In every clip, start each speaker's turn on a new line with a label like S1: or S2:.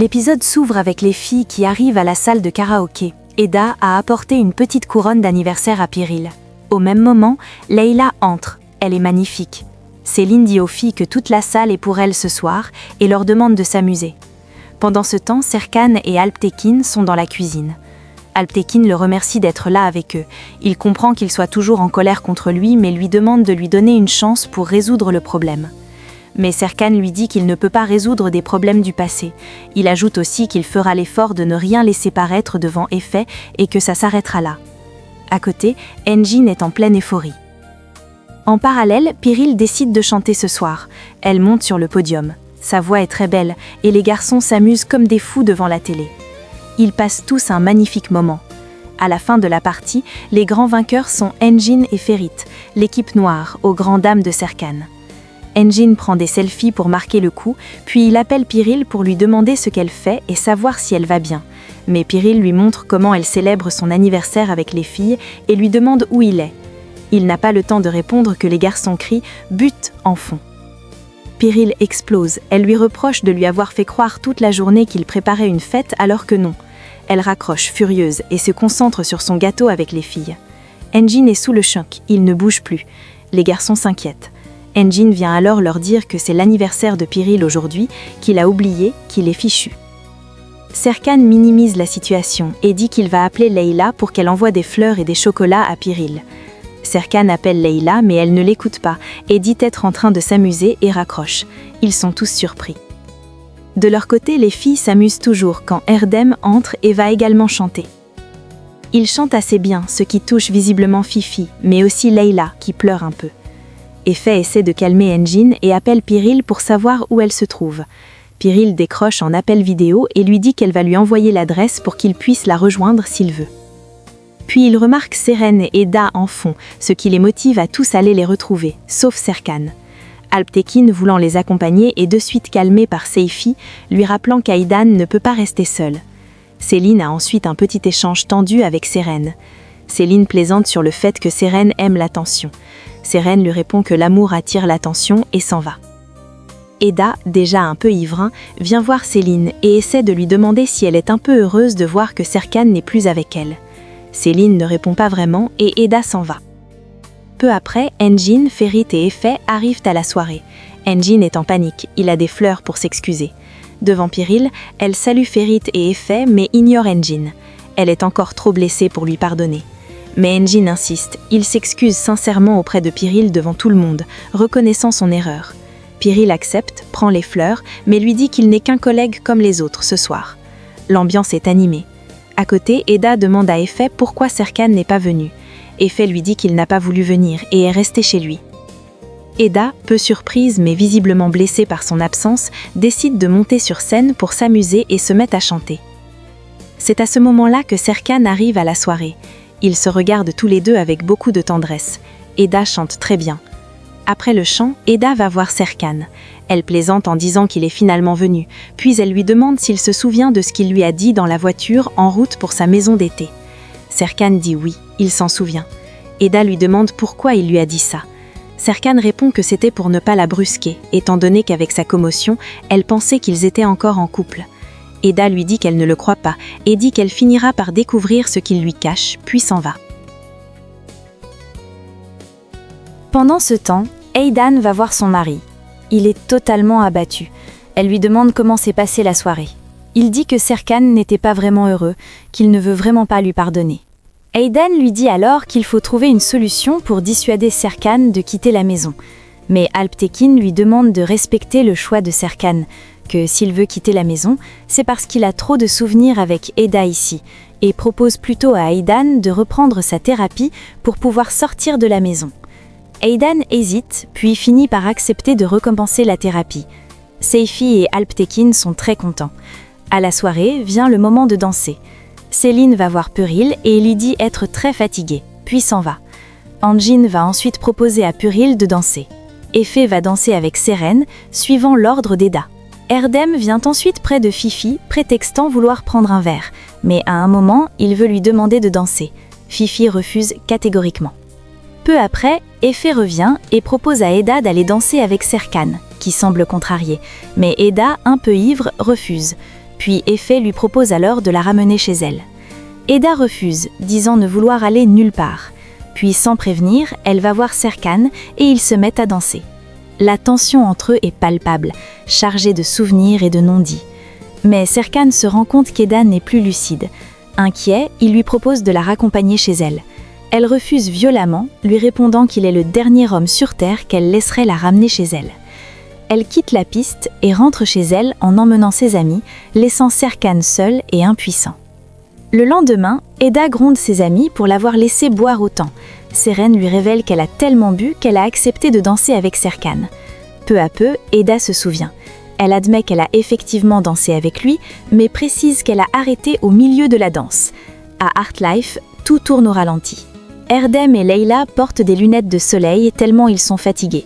S1: L'épisode s'ouvre avec les filles qui arrivent à la salle de karaoké. Eda a apporté une petite couronne d'anniversaire à Piril. Au même moment, Leila entre. Elle est magnifique. Céline dit aux filles que toute la salle est pour elle ce soir et leur demande de s'amuser. Pendant ce temps, Serkan et Alptekin sont dans la cuisine. Alptekin le remercie d'être là avec eux. Il comprend qu'il soit toujours en colère contre lui, mais lui demande de lui donner une chance pour résoudre le problème. Mais Serkan lui dit qu'il ne peut pas résoudre des problèmes du passé. Il ajoute aussi qu'il fera l'effort de ne rien laisser paraître devant Efe et que ça s'arrêtera là. À côté, Engin est en pleine euphorie. En parallèle, Piril décide de chanter ce soir. Elle monte sur le podium. Sa voix est très belle et les garçons s'amusent comme des fous devant la télé. Ils passent tous un magnifique moment. À la fin de la partie, les grands vainqueurs sont Engin et Ferit, l'équipe noire, aux grandes dames de Serkan. Engin prend des selfies pour marquer le coup, puis il appelle Piril pour lui demander ce qu'elle fait et savoir si elle va bien. Mais Piril lui montre comment elle célèbre son anniversaire avec les filles et lui demande où il est. Il n'a pas le temps de répondre que les garçons crient « but » en fond. Piril explose, elle lui reproche de lui avoir fait croire toute la journée qu'il préparait une fête alors que non. Elle raccroche, furieuse, et se concentre sur son gâteau avec les filles. Engin est sous le choc, il ne bouge plus. Les garçons s'inquiètent. Engin vient alors leur dire que c'est l'anniversaire de Piril aujourd'hui, qu'il a oublié, qu'il est fichu. Serkan minimise la situation et dit qu'il va appeler Leila pour qu'elle envoie des fleurs et des chocolats à Piril. Serkan appelle Leila mais elle ne l'écoute pas et dit être en train de s'amuser et raccroche. Ils sont tous surpris. De leur côté, les filles s'amusent toujours quand Erdem entre et va également chanter. Il chante assez bien, ce qui touche visiblement Fifi, mais aussi Leila qui pleure un peu. Efe essaie de calmer Engin et appelle Piril pour savoir où elle se trouve. Piril décroche en appel vidéo et lui dit qu'elle va lui envoyer l'adresse pour qu'il puisse la rejoindre s'il veut. Puis il remarque Seren et Eda en fond, ce qui les motive à tous aller les retrouver, sauf Serkan. Alptekin, voulant les accompagner, est de suite calmé par Seifi, lui rappelant qu'Aidan ne peut pas rester seul. Céline a ensuite un petit échange tendu avec Seren. Céline plaisante sur le fait que Seren aime l'attention. Seren lui répond que l'amour attire l'attention et s'en va. Eda, déjà un peu ivre, vient voir Céline et essaie de lui demander si elle est un peu heureuse de voir que Serkan n'est plus avec elle. Céline ne répond pas vraiment et Eda s'en va. Peu après, Engin, Ferit et Efe arrivent à la soirée. Engin est en panique, il a des fleurs pour s'excuser. Devant Piril, elle salue Ferit et Efe mais ignore Engin. Elle est encore trop blessée pour lui pardonner. Mais Engin insiste, il s'excuse sincèrement auprès de Piril devant tout le monde, reconnaissant son erreur. Piril accepte, prend les fleurs, mais lui dit qu'il n'est qu'un collègue comme les autres ce soir. L'ambiance est animée. À côté, Eda demande à Efe pourquoi Serkan n'est pas venu. Efe lui dit qu'il n'a pas voulu venir et est resté chez lui. Eda, peu surprise mais visiblement blessée par son absence, décide de monter sur scène pour s'amuser et se met à chanter. C'est à ce moment-là que Serkan arrive à la soirée. Ils se regardent tous les deux avec beaucoup de tendresse. Eda chante très bien. Après le chant, Eda va voir Serkan. Elle plaisante en disant qu'il est finalement venu, puis elle lui demande s'il se souvient de ce qu'il lui a dit dans la voiture en route pour sa maison d'été. Serkan dit oui, il s'en souvient. Eda lui demande pourquoi il lui a dit ça. Serkan répond que c'était pour ne pas la brusquer, étant donné qu'avec sa commotion, elle pensait qu'ils étaient encore en couple. Eda lui dit qu'elle ne le croit pas et dit qu'elle finira par découvrir ce qu'il lui cache, puis s'en va. Pendant ce temps, Aidan va voir son mari. Il est totalement abattu. Elle lui demande comment s'est passée la soirée. Il dit que Serkan n'était pas vraiment heureux, qu'il ne veut vraiment pas lui pardonner. Aidan lui dit alors qu'il faut trouver une solution pour dissuader Serkan de quitter la maison. Mais Alptekin lui demande de respecter le choix de Serkan, que s'il veut quitter la maison, c'est parce qu'il a trop de souvenirs avec Eda ici, et propose plutôt à Aidan de reprendre sa thérapie pour pouvoir sortir de la maison. Aidan hésite, puis finit par accepter de recommencer la thérapie. Seifi et Alptekin sont très contents. À la soirée, vient le moment de danser. Céline va voir Piril et lui dit être très fatiguée, puis s'en va. Engin va ensuite proposer à Piril de danser. Efe va danser avec Seren, suivant l'ordre d'Eda. Erdem vient ensuite près de Fifi, prétextant vouloir prendre un verre, mais à un moment, il veut lui demander de danser. Fifi refuse catégoriquement. Peu après, Efe revient et propose à Eda d'aller danser avec Serkan, qui semble contrarié, mais Eda, un peu ivre, refuse. Puis Effet lui propose alors de la ramener chez elle. Eda refuse, disant ne vouloir aller nulle part. Puis sans prévenir, elle va voir Serkan et ils se mettent à danser. La tension entre eux est palpable, chargée de souvenirs et de non-dits. Mais Serkan se rend compte qu'Eda n'est plus lucide. Inquiet, il lui propose de la raccompagner chez elle. Elle refuse violemment, lui répondant qu'il est le dernier homme sur Terre qu'elle laisserait la ramener chez elle. Elle quitte la piste et rentre chez elle en emmenant ses amis, laissant Serkan seul et impuissant. Le lendemain, Eda gronde ses amis pour l'avoir laissé boire autant. Seren lui révèle qu'elle a tellement bu qu'elle a accepté de danser avec Serkan. Peu à peu, Eda se souvient. Elle admet qu'elle a effectivement dansé avec lui, mais précise qu'elle a arrêté au milieu de la danse. À Artlife, tout tourne au ralenti. Erdem et Leila portent des lunettes de soleil tellement ils sont fatigués.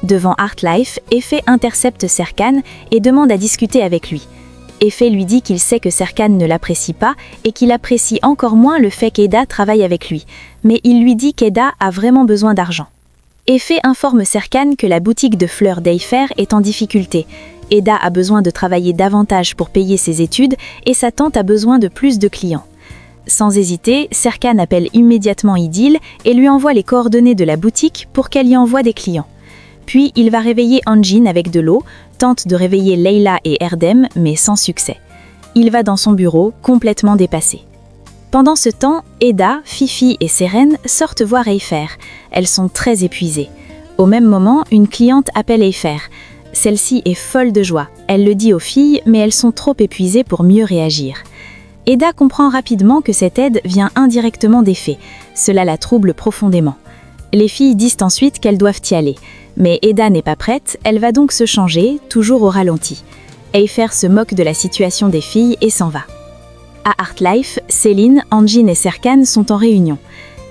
S1: Devant Artlife, Effet intercepte Serkan et demande à discuter avec lui. Effet lui dit qu'il sait que Serkan ne l'apprécie pas et qu'il apprécie encore moins le fait qu'Eda travaille avec lui, mais il lui dit qu'Eda a vraiment besoin d'argent. Effet informe Serkan que la boutique de fleurs d'Eifer est en difficulté. Eda a besoin de travailler davantage pour payer ses études et sa tante a besoin de plus de clients. Sans hésiter, Serkan appelle immédiatement Idil et lui envoie les coordonnées de la boutique pour qu'elle y envoie des clients. Puis il va réveiller Anjin avec de l'eau, tente de réveiller Leila et Erdem, mais sans succès. Il va dans son bureau, complètement dépassé. Pendant ce temps, Eda, Fifi et Seren sortent voir Eifer. Elles sont très épuisées. Au même moment, une cliente appelle Eifer. Celle-ci est folle de joie. Elle le dit aux filles, mais elles sont trop épuisées pour mieux réagir. Eda comprend rapidement que cette aide vient indirectement d'Effet. Cela la trouble profondément. Les filles disent ensuite qu'elles doivent y aller. Mais Eda n'est pas prête, elle va donc se changer, toujours au ralenti. Eifer se moque de la situation des filles et s'en va. À Artlife, Céline, Anjin et Serkan sont en réunion.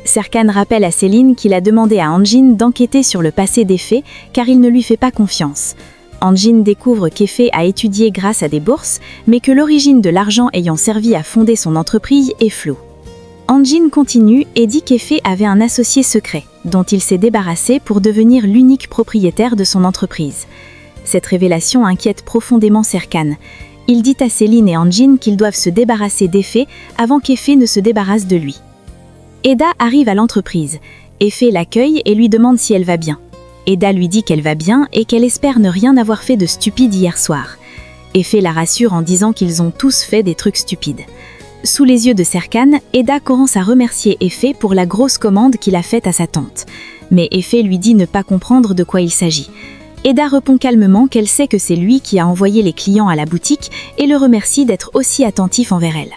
S1: Serkan rappelle à Céline qu'il a demandé à Anjin d'enquêter sur le passé d'Effet car il ne lui fait pas confiance. Anjin découvre qu'Effet a étudié grâce à des bourses, mais que l'origine de l'argent ayant servi à fonder son entreprise est floue. Anjin continue et dit qu'Effet avait un associé secret, dont il s'est débarrassé pour devenir l'unique propriétaire de son entreprise. Cette révélation inquiète profondément Serkan. Il dit à Céline et Anjin qu'ils doivent se débarrasser d'Effet avant qu'Effet ne se débarrasse de lui. Eda arrive à l'entreprise. Effet l'accueille et lui demande si elle va bien. Eda lui dit qu'elle va bien et qu'elle espère ne rien avoir fait de stupide hier soir. Effet la rassure en disant qu'ils ont tous fait des trucs stupides. Sous les yeux de Serkan, Eda commence à remercier Effet pour la grosse commande qu'il a faite à sa tante. Mais Effet lui dit ne pas comprendre de quoi il s'agit. Eda répond calmement qu'elle sait que c'est lui qui a envoyé les clients à la boutique et le remercie d'être aussi attentif envers elle.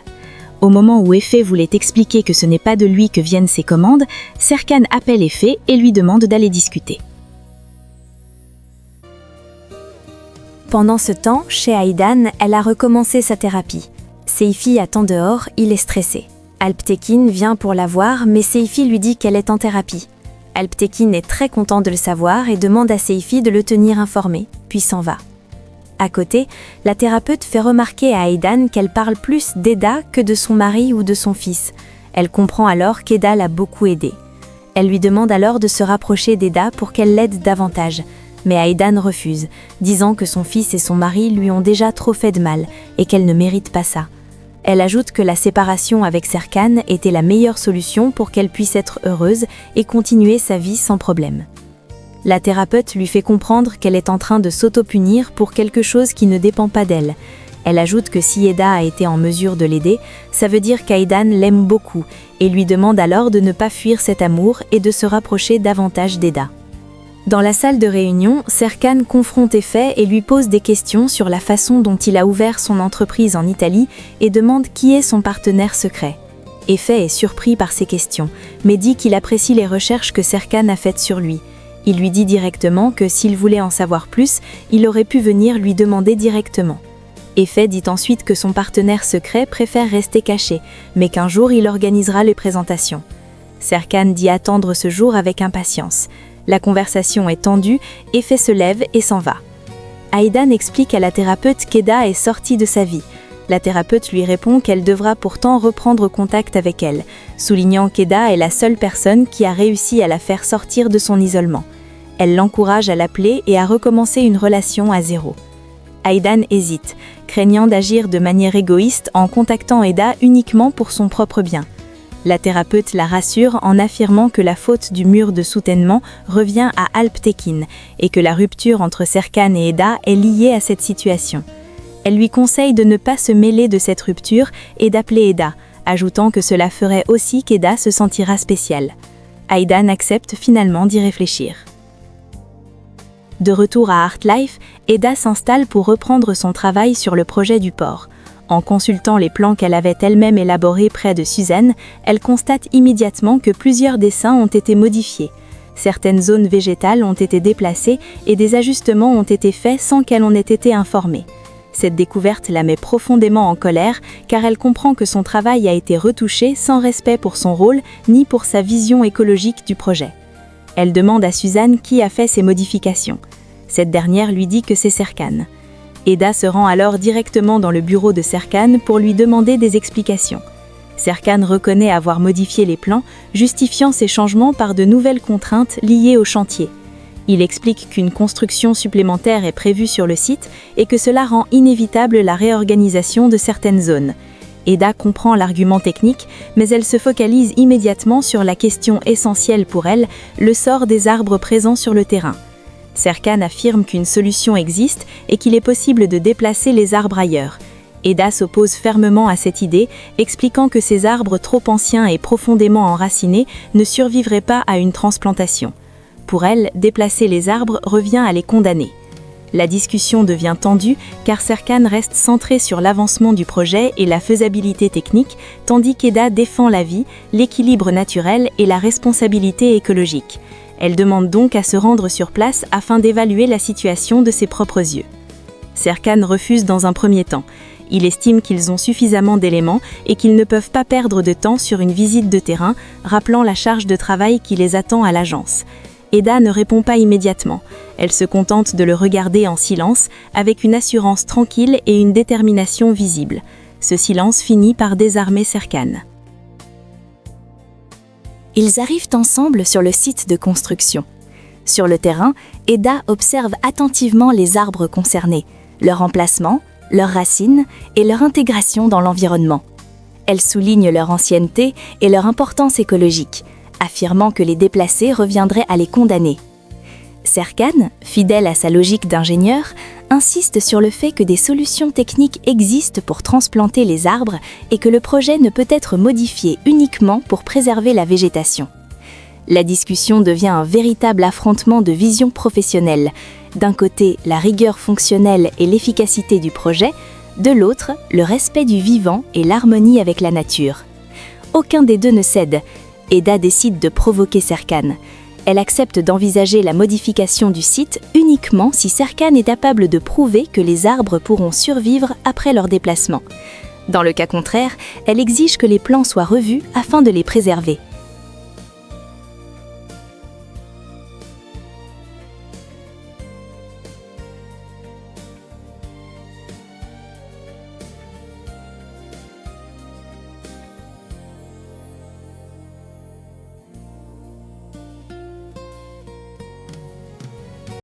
S1: Au moment où Effet voulait expliquer que ce n'est pas de lui que viennent ses commandes, Serkan appelle Effet et lui demande d'aller discuter. Pendant ce temps, chez Aydan, elle a recommencé sa thérapie. Seifi attend dehors, il est stressé. Alptekin vient pour la voir, mais Seifi lui dit qu'elle est en thérapie. Alptekin est très content de le savoir et demande à Seifi de le tenir informé, puis s'en va. À côté, la thérapeute fait remarquer à Aydan qu'elle parle plus d'Eda que de son mari ou de son fils. Elle comprend alors qu'Eda l'a beaucoup aidée. Elle lui demande alors de se rapprocher d'Eda pour qu'elle l'aide davantage. Mais Aydan refuse, disant que son fils et son mari lui ont déjà trop fait de mal et qu'elle ne mérite pas ça. Elle ajoute que la séparation avec Serkan était la meilleure solution pour qu'elle puisse être heureuse et continuer sa vie sans problème. La thérapeute lui fait comprendre qu'elle est en train de s'auto-punir pour quelque chose qui ne dépend pas d'elle. Elle ajoute que si Eda a été en mesure de l'aider, ça veut dire qu'Aydan l'aime beaucoup et lui demande alors de ne pas fuir cet amour et de se rapprocher davantage d'Eda. Dans la salle de réunion, Serkan confronte Effet et lui pose des questions sur la façon dont il a ouvert son entreprise en Italie et demande qui est son partenaire secret. Effet est surpris par ces questions, mais dit qu'il apprécie les recherches que Serkan a faites sur lui. Il lui dit directement que s'il voulait en savoir plus, il aurait pu venir lui demander directement. Effet dit ensuite que son partenaire secret préfère rester caché, mais qu'un jour il organisera les présentations. Serkan dit attendre ce jour avec impatience. La conversation est tendue, Effet se lève et s'en va. Aydan explique à la thérapeute qu'Eda est sortie de sa vie. La thérapeute lui répond qu'elle devra pourtant reprendre contact avec elle, soulignant qu'Eda est la seule personne qui a réussi à la faire sortir de son isolement. Elle l'encourage à l'appeler et à recommencer une relation à zéro. Aidan hésite, craignant d'agir de manière égoïste en contactant Eda uniquement pour son propre bien. La thérapeute la rassure en affirmant que la faute du mur de soutènement revient à Alptekin et que la rupture entre Serkan et Eda est liée à cette situation. Elle lui conseille de ne pas se mêler de cette rupture et d'appeler Eda, ajoutant que cela ferait aussi qu'Eda se sentira spéciale. Aidan accepte finalement d'y réfléchir. De retour à Heartlife, Eda s'installe pour reprendre son travail sur le projet du port. En consultant les plans qu'elle avait elle-même élaborés près de Suzanne, elle constate immédiatement que plusieurs dessins ont été modifiés. Certaines zones végétales ont été déplacées et des ajustements ont été faits sans qu'elle en ait été informée. Cette découverte la met profondément en colère car elle comprend que son travail a été retouché sans respect pour son rôle ni pour sa vision écologique du projet. Elle demande à Suzanne qui a fait ces modifications. Cette dernière lui dit que c'est Serkan. Eda se rend alors directement dans le bureau de Serkan pour lui demander des explications. Serkan reconnaît avoir modifié les plans, justifiant ces changements par de nouvelles contraintes liées au chantier. Il explique qu'une construction supplémentaire est prévue sur le site et que cela rend inévitable la réorganisation de certaines zones. Eda comprend l'argument technique, mais elle se focalise immédiatement sur la question essentielle pour elle, le sort des arbres présents sur le terrain. Serkan affirme qu'une solution existe et qu'il est possible de déplacer les arbres ailleurs. Eda s'oppose fermement à cette idée, expliquant que ces arbres trop anciens et profondément enracinés ne survivraient pas à une transplantation. Pour elle, déplacer les arbres revient à les condamner. La discussion devient tendue car Serkan reste centré sur l'avancement du projet et la faisabilité technique, tandis qu'Eda défend la vie, l'équilibre naturel et la responsabilité écologique. Elle demande donc à se rendre sur place afin d'évaluer la situation de ses propres yeux. Serkan refuse dans un premier temps. Il estime qu'ils ont suffisamment d'éléments et qu'ils ne peuvent pas perdre de temps sur une visite de terrain, rappelant la charge de travail qui les attend à l'agence. Eda ne répond pas immédiatement. Elle se contente de le regarder en silence, avec une assurance tranquille et une détermination visible. Ce silence finit par désarmer Serkan. Ils arrivent ensemble sur le site de construction. Sur le terrain, Eda observe attentivement les arbres concernés, leur emplacement, leurs racines et leur intégration dans l'environnement. Elle souligne leur ancienneté et leur importance écologique, affirmant que les déplacer reviendrait à les condamner. Serkan, fidèle à sa logique d'ingénieur, insiste sur le fait que des solutions techniques existent pour transplanter les arbres et que le projet ne peut être modifié uniquement pour préserver la végétation. La discussion devient un véritable affrontement de visions professionnelles. D'un côté, la rigueur fonctionnelle et l'efficacité du projet, de l'autre, le respect du vivant et l'harmonie avec la nature. Aucun des deux ne cède. Eda décide de provoquer Serkan. Elle accepte d'envisager la modification du site uniquement si Serkan est capable de prouver que les arbres pourront survivre après leur déplacement. Dans le cas contraire, elle exige que les plans soient revus afin de les préserver.